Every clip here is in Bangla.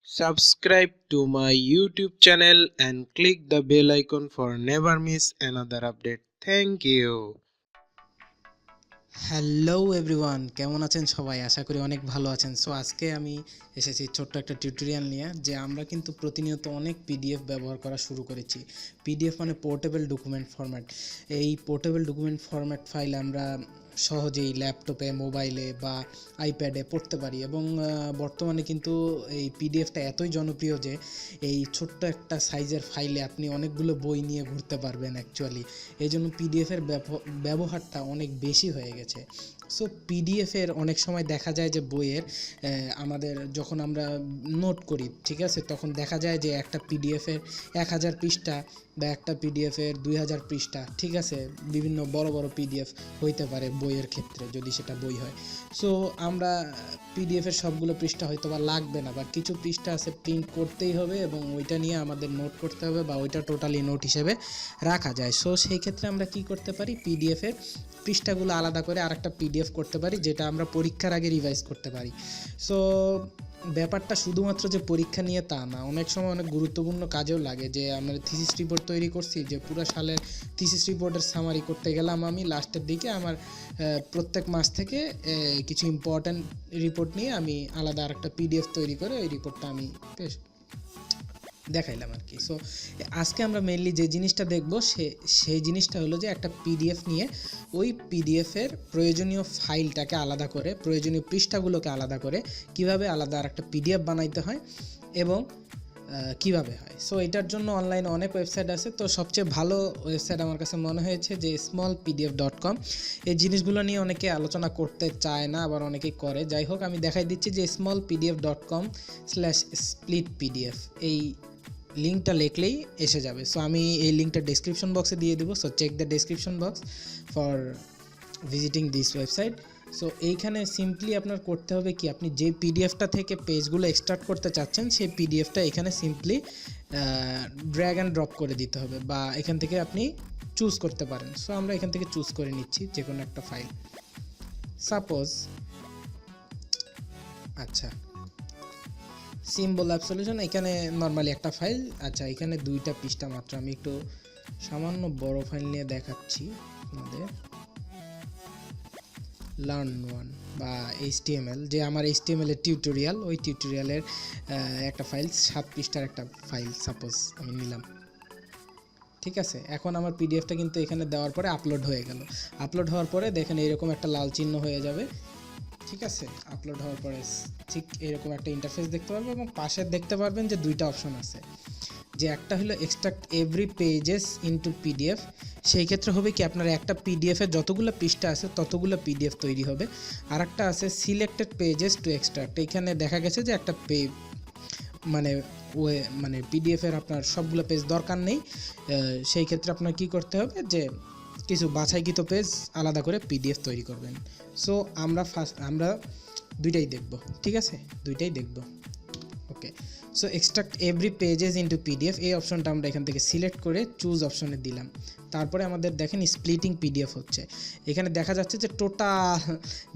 Subscribe to my YouTube channel and click the bell icon for never miss another update. Thank you. Hello everyone, কেমন আছেন সবাই? আশা করি অনেক ভালো আছেন। সো আজকে আমি এসেছি ছোট্ট একটা টিউটোরিয়াল নিয়ে, যে আমরা কিন্তু প্রতিনিয়ত অনেক পিডিএফ ব্যবহার করা শুরু করেছি। পিডিএফ মানে পোর্টেবল ডকুমেন্ট ফরম্যাট। এই পোর্টেবল ডকুমেন্ট ফরম্যাট ফাইল আমরা সহজেই ল্যাপটপে, মোবাইলে বা আইপ্যাডে পড়তে পারি, এবং বর্তমানে কিন্তু এই পিডিএফটা এতই জনপ্রিয় যে এই ছোট্ট একটা সাইজের ফাইলে আপনি অনেকগুলো বই নিয়ে ঘুরতে পারবেন অ্যাকচুয়ালি। এই জন্য পিডিএফের ব্যবহারটা অনেক বেশি হয়ে গেছে। সো পিডিএফের অনেক সময় দেখা যায় যে বইয়ের আমাদের যখন আমরা নোট করি, ঠিক আছে, তখন দেখা যায় যে একটা পিডিএফের 1000 পৃষ্ঠা বা একটা পিডিএফের 2000 পৃষ্ঠা, ঠিক আছে, বিভিন্ন বড় বড় পিডিএফ হইতে পারে বইয়ের ক্ষেত্রে, যদি সেটা বই হয়। সো আমরা পিডিএফের সবগুলো পৃষ্ঠা হয়তো বা লাগবে না, বা কিছু পৃষ্ঠা আছে প্রিন্ট করতেই হবে এবং ওইটা নিয়ে আমাদের নোট করতে হবে, বা ওইটা টোটালি নোট হিসেবে রাখা যায়। সো সেই ক্ষেত্রে আমরা কি করতে পারি, পিডিএফের পৃষ্ঠাগুলো আলাদা করে আরেকটা পিডিএফ করতে পারি, যেটা আমরা পরীক্ষার আগে রিভাইজ করতে পারি। সো ব্যাপারটা শুধুমাত্র যে পরীক্ষা নিয়ে তা না, অনেক সময় অনেক গুরুত্বপূর্ণ কাজেও লাগে। যে আমরা থিসিস রিপোর্ট তৈরি করছি, যে পুরো সালের থিসিস রিপোর্টের সামারি করতে গেলাম আমি লাস্টের দিকে, আমার প্রত্যেক মাস থেকে কিছু ইম্পর্ট্যান্ট রিপোর্ট নিয়ে আমি আলাদা আরেকটা পিডিএফ তৈরি করে ওই রিপোর্টটা আমি দেখাইলাম আর কি। সো আজকে আমরা মেইনলি যে জিনিসটা দেখব সেই জিনিসটা হলো যে একটা পিডিএফ নিয়ে ওই পিডিএফের প্রয়োজনীয় ফাইলটাকে আলাদা করে, প্রয়োজনীয় পৃষ্ঠাগুলোকে আলাদা করে কিভাবে আলাদা আর একটা পিডিএফ বানাইতে হয় এবং কিভাবে হয়। সো এটার জন্য অনলাইনে অনেক ওয়েবসাইট আছে। তো সবচেয়ে ভালো ওয়েবসাইট আমার কাছে মনে হয়েছে যে smallpdf.com। এই জিনিসগুলো নিয়ে অনেকে আলোচনা করতে চায় না, আবার অনেকেই করে। যাই হোক, আমি দেখাই দিচ্ছি যে smallpdf.com/splitpdf এই লিঙ্কটা লিখলেই এসে যাবে। সো আমি এই লিঙ্কটা ডেসক্রিপশন বক্সে দিয়ে দেবো। So check the description box for visiting this website. So এইখানে সিম্পলি আপনার করতে হবে কি, আপনি যে পিডিএফটা থেকে পেজগুলো এক্সট্রাক্ট করতে চাচ্ছেন সেই পিডিএফটা এখানে সিম্পলি ড্র্যাগ অ্যান্ড ড্রপ করে দিতে হবে, বা এখান থেকে আপনি চুজ করতে পারেন। সো আমরা এখান থেকে চুজ করে নিচ্ছি যে কোনো একটা ফাইল। সাপোজ আচ্ছা, সিম্বল অ্যাপ সলিউশন, এখানে নর্মালি একটা ফাইল। আচ্ছা, এখানে 2টা পৃষ্ঠা মাত্র। আমি একটু সামান্য বড় ফাইল নিয়ে দেখাচ্ছি আমাদের। লার্ন ওয়ান বা এইচটিএমএল, যে আমার এইচটিএমএল এর টিউটোরিয়াল, ওই টিউটোরিয়ালের একটা ফাইল, 7 পৃষ্ঠার একটা ফাইল সাপোজ আমি নিলাম। ঠিক আছে, এখন আমার পিডিএফটা কিন্তু এখানে দেওয়ার পরে আপলোড হয়ে গেল। আপলোড হওয়ার পরে দেখেন এরকম একটা লাল চিহ্ন হয়ে যাবে। ঠিক আছে, আপলোড হওয়ার পরে ঠিক এরকম একটা ইন্টারফেস দেখতে পারবেন, এবং পাশে দেখতে পারবেন যে 2টা অপশন আছে। যে একটা হলো extract every pages into PDF. সেই ক্ষেত্রে হবে কি, আপনার একটা পিডিএফে যতগুলো পৃষ্ঠা আছে ততগুলো পিডিএফ তৈরি হবে। আর একটা আছে সিলেক্টেড পেজেস টু এক্সট্রাক্ট। এখানে দেখা গেছে যে একটা মানে মানে পিডিএফের আপনার সবগুলো পেজ দরকার নেই। সেই ক্ষেত্রে আপনার কি করতে হবে, যে কিছু বাছাইকৃত পেজ আলাদা করে পিডিএফ তৈরি করবেন। সো আমরা দুইটাই দেখব, ঠিক আছে, দুইটাই দেখব। Okay, so extract every pages into PDF, এই অপশনটা আমরা এখান থেকে সিলেক্ট করে চুজ অপশনে দিলাম। তারপরে আমাদের দেখেন স্প্লিটিং পিডিএফ হচ্ছে। এখানে দেখা যাচ্ছে যে টোটাল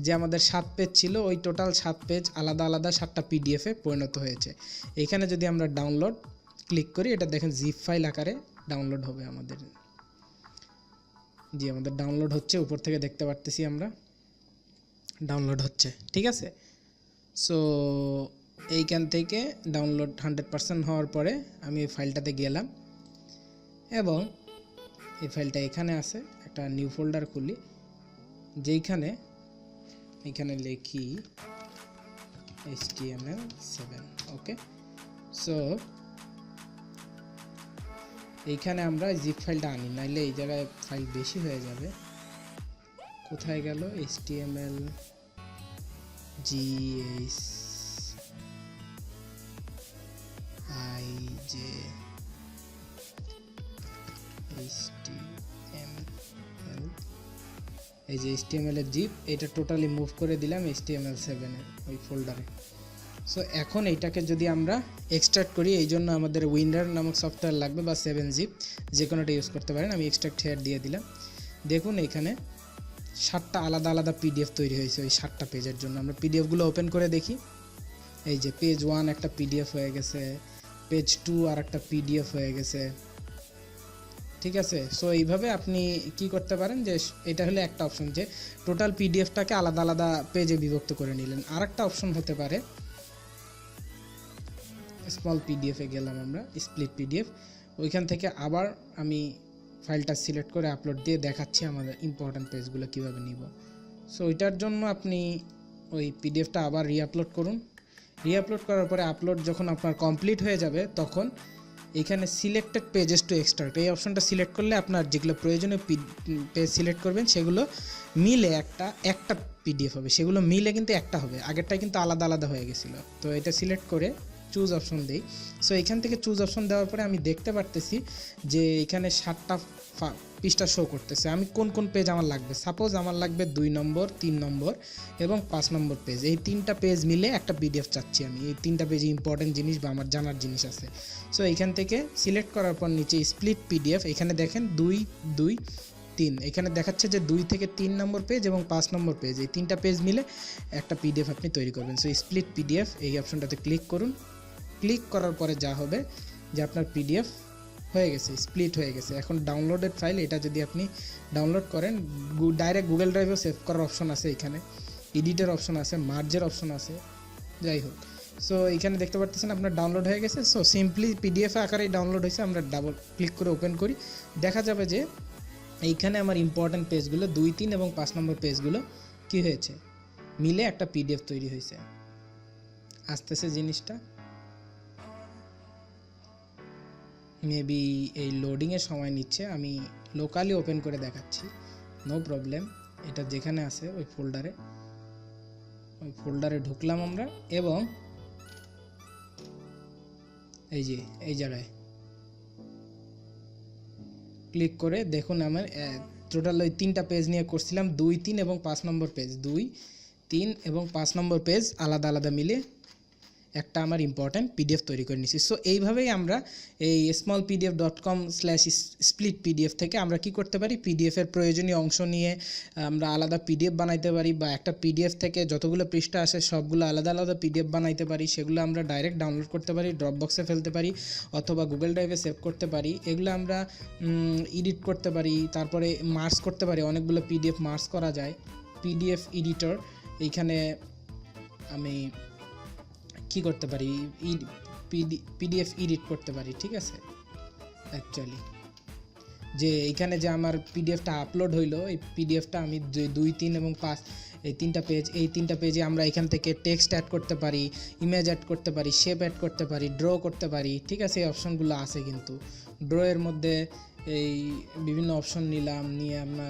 যে আমাদের 7 পেজ ছিল, ওই টোটাল 7 পেজ আলাদা আলাদা 7টা পিডিএফে পরিণত হয়েছে। এখানে যদি আমরা ডাউনলোড ক্লিক করি, এটা দেখেন জিপ ফাইল আকারে ডাউনলোড হবে আমাদের। জি, আমাদের ডাউনলোড হচ্ছে, উপর থেকে দেখতে পারতেছি আমরা ডাউনলোড হচ্ছে। ঠিক আছে, সো এইখান থেকে ডাউনলোড 100% হওয়ার পরে আমি এই ফাইলটাতে গেলাম, এবং এই ফাইলটা এখানে আছে। একটা নিউ ফোল্ডার খুলি, যেইখানে এখানে লিখি HTML7। ওকে, সো এইখানে আমরা জিপ ফাইলটা আনি, নাইলে এই জায়গায় ফাইল বেশি হয়ে যাবে। কোথায় গেল HTML GS IJ HTML, এই যে HTML এর জিপ, এটা টোটালি মুভ করে দিলাম HTML7 এর ওই ফোল্ডারে। সো এখন এইটাকে যদি আমরা এক্সট্রাক্ট করি, এই জন্য আমাদের উইন্ডার নামক সফটওয়্যার লাগবে, বা 7zip, যে কোনোটা ইউজ করতে পারেন। আমি এক্সট্রাক্ট হেয়ার দিয়ে দিলাম। দেখুন এখানে 7টা আলাদা আলাদা পিডিএফ তৈরি হয়েছে ওই 7টা পেজের জন্য। আমরা পিডিএফগুলো ওপেন করে দেখি। এই যে পেজ 1 একটা পিডিএফ হয়ে গেছে, পেজ 2 আর একটা পিডিএফ হয়ে গেছে, ঠিক আছে। সো এইভাবে আপনি কি করতে পারেন যে এটা হলো একটা অপশন, যে টোটাল পিডিএফটাকে আলাদা আলাদা পেজে বিভক্ত করে নিলেন। আর একটা অপশন হতে পারে, স্মল পিডিএফে গেলাম আমরা, স্প্লিট পিডিএফ, ওইখান থেকে আবার আমি ফাইলটা সিলেক্ট করে আপলোড দিয়ে দেখাচ্ছি আমাদের ইম্পর্ট্যান্ট পেজগুলো কীভাবে নিব। সো ওইটার জন্য আপনি ওই পিডিএফটা আবার রিআপলোড করুন। রিআপলোড করার পরে আপলোড যখন আপনার কমপ্লিট হয়ে যাবে, তখন এখানে সিলেক্টেড পেজেস টু এক্সট্রাক্ট এই অপশনটা সিলেক্ট করলে আপনার যেগুলো প্রয়োজনীয় পেজ সিলেক্ট করবেন সেগুলো মিলে একটা পিডিএফ হবে, সেগুলো মিলে কিন্তু একটা হবে, আগেরটা কিন্তু আলাদা আলাদা হয়ে গেছিলো। তো এটা সিলেক্ট করে চুজ অপশন দিই। সো এখান থেকে চুজ অপশন দেওয়ার পরে আমি দেখতে পারতেছি যে এখানে 7টা পৃষ্ঠা শো করতেছে। আমি কোন কোন পেজ আমার লাগবে, সাপোজ আমার লাগবে 2 নম্বর, 3 নম্বর এবং 5 নম্বর পেজ, এই 3টা পেজ মিলে একটা পিডিএফ চাচ্ছি আমি। এই 3টা পেজে ইম্পর্টেন্ট জিনিস বা আমার জানার জিনিস আছে। সো এখান থেকে সিলেক্ট করার পর নিচে স্প্লিট পিডিএফ, এখানে দেখেন 2, 2, 3, এখানে দেখাচ্ছে যে 2 থেকে 3 নম্বর পেজ এবং 5 নম্বর পেজ, এই 3টা পেজ মিলে একটা পিডিএফ আপনি তৈরি করবেন। সো স্প্লিট পিডিএফ এই অপশনটাতে ক্লিক করুন। ক্লিক করার পরে যা হবে যে আপনার পিডিএফ হয়ে গেছে, স্প্লিট হয়ে গেছে। এখন ডাউনলোডেড ফাইল, এটা যদি আপনি ডাউনলোড করেন, ডাইরেক্ট গুগল ড্রাইভেও সেভ করার অপশন আছে, এখানে এডিটের অপশন আছে, মার্জের অপশন আছে, যাই হোক। সো এখানে দেখতে পাচ্ছেন আপনার ডাউনলোড হয়ে গেছে। সো সিম্পলি পিডিএফ আকারেই ডাউনলোড হয়েছে। আমরা ডাবল ক্লিক করে ওপেন করি, দেখা যাবে যে এইখানে আমার ইম্পর্ট্যান্ট পেজগুলো 2, 3 এবং 5 নম্বর পেজগুলো কি হয়েছে, মিলে একটা পিডিএফ তৈরি হয়েছে। আসতেছে জিনিসটা, মেবি এই লোডিংয়ের সময় নিচ্ছে, আমি লোকালি ওপেন করে দেখাচ্ছি, নো প্রবলেম। এটা যেখানে আছে ওই ফোল্ডারে ঢুকলাম আমরা, এবং এই যে এই জায়গায় ক্লিক করে দেখুন আমার টোটাল ওই 3টা পেজ নিয়ে করছিলাম, 2, 3 এবং 5 নম্বর পেজ, 2, 3 এবং 5 নম্বর পেজ আলাদা আলাদা মিলে একটা আমার ইম্পর্ট্যান্ট পিডিএফ তৈরি করে নিচ্ছি। সো এইভাবেই আমরা এই smallpdf.com/split পিডিএফ থেকে আমরা কি করতে পারি, পিডিএফের প্রয়োজনীয় অংশ নিয়ে আমরা আলাদা পিডিএফ বানাইতে পারি, বা একটা পিডিএফ থেকে যতগুলো পৃষ্ঠা আসে সবগুলো আলাদা আলাদা পিডিএফ বানাইতে পারি। সেগুলো আমরা ডাইরেক্ট ডাউনলোড করতে পারি, ড্রপবক্সে ফেলতে পারি অথবা গুগল ড্রাইভে সেভ করতে পারি। এগুলো আমরা এডিট করতে পারি, তারপরে মার্জ করতে পারি, অনেকগুলো পিডিএফ মার্জ করা যায়। পিডিএফ এডিটর, এইখানে আমি কি করতে পারি, পিডিএফ এডিট করতে পারি, ঠিক আছে। অ্যাকচুয়ালি যে এইখানে যে আমার পিডিএফটা আপলোড হইলো, এই পিডিএফটা আমি 2, 3 এবং 5 এই 3টা পেজ, এই 3টা পেজে আমরা এখান থেকে টেক্সট অ্যাড করতে পারি, ইমেজ অ্যাড করতে পারি, শেপ অ্যাড করতে পারি, ড্র করতে পারি, ঠিক আছে। এই অপশনগুলো আছে, কিন্তু ড্রয়ের মধ্যে এই বিভিন্ন অপশন নিয়ে আমরা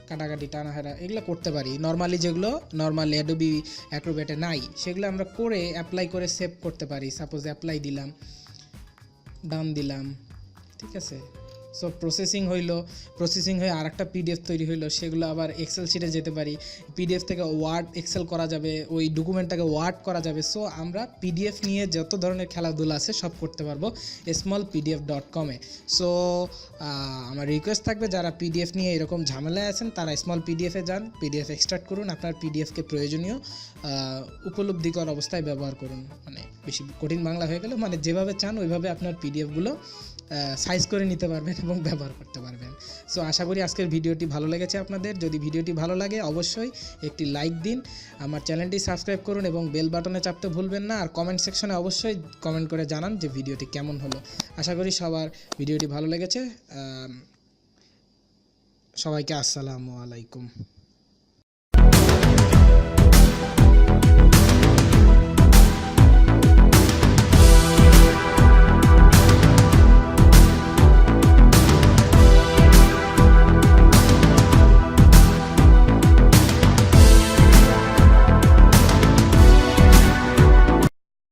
কাটাকাটি টানাহারা এগুলো করতে পারি। নর্মালি যেগুলো নর্মাল অ্যাডোবি অ্যাক্রোব্যাটে নাই, সেগুলো আমরা করে অ্যাপ্লাই করে সেভ করতে পারি। সাপোজ অ্যাপ্লাই দিলাম, ডান দিলাম, ঠিক আছে। সো প্রসেসিং হয়ে আর একটা পিডিএফ তৈরি হইলো, সেগুলো আবার এক্সেল শিটে যেতে পারি, পিডিএফ থেকে ওয়ার্ড এক্সেল করা যাবে, ওই ডকুমেন্টটাকে ওয়ার্ড করা যাবে। সো আমরা পিডিএফ নিয়ে যত ধরনের খেলাধুলা আছে সব করতে পারবো smallpdf.com-এ। সো আমার রিকোয়েস্ট থাকবে, যারা পিডিএফ নিয়ে এরকম ঝামেলায় আছেন তারা স্মল পিডিএফে যান, পিডিএফ এক্সট্রাক্ট করুন, আপনার পিডিএফকে প্রয়োজনীয় উপলব্ধিকর অবস্থায় ব্যবহার করুন। মানে বেশি কঠিন বাংলা হয়ে গেল, মানে যেভাবে চান ওইভাবে আপনার পিডিএফগুলো সাইজ করে নিতে পারবেন এবং ব্যবহার করতে পারবেন। সো আশা করি আজকের ভিডিওটি ভালো লেগেছে আপনাদের। যদি ভিডিওটি ভালো লাগে অবশ্যই একটি লাইক দিন, আমার চ্যানেলটি সাবস্ক্রাইব করুন এবং বেল বাটনে চাপতে ভুলবেন না। আর কমেন্ট সেকশনে অবশ্যই কমেন্ট করে জানান যে ভিডিওটি কেমন হলো। আশা করি সবার ভিডিওটি ভালো লেগেছে। সবাইকে আসসালামু আলাইকুম।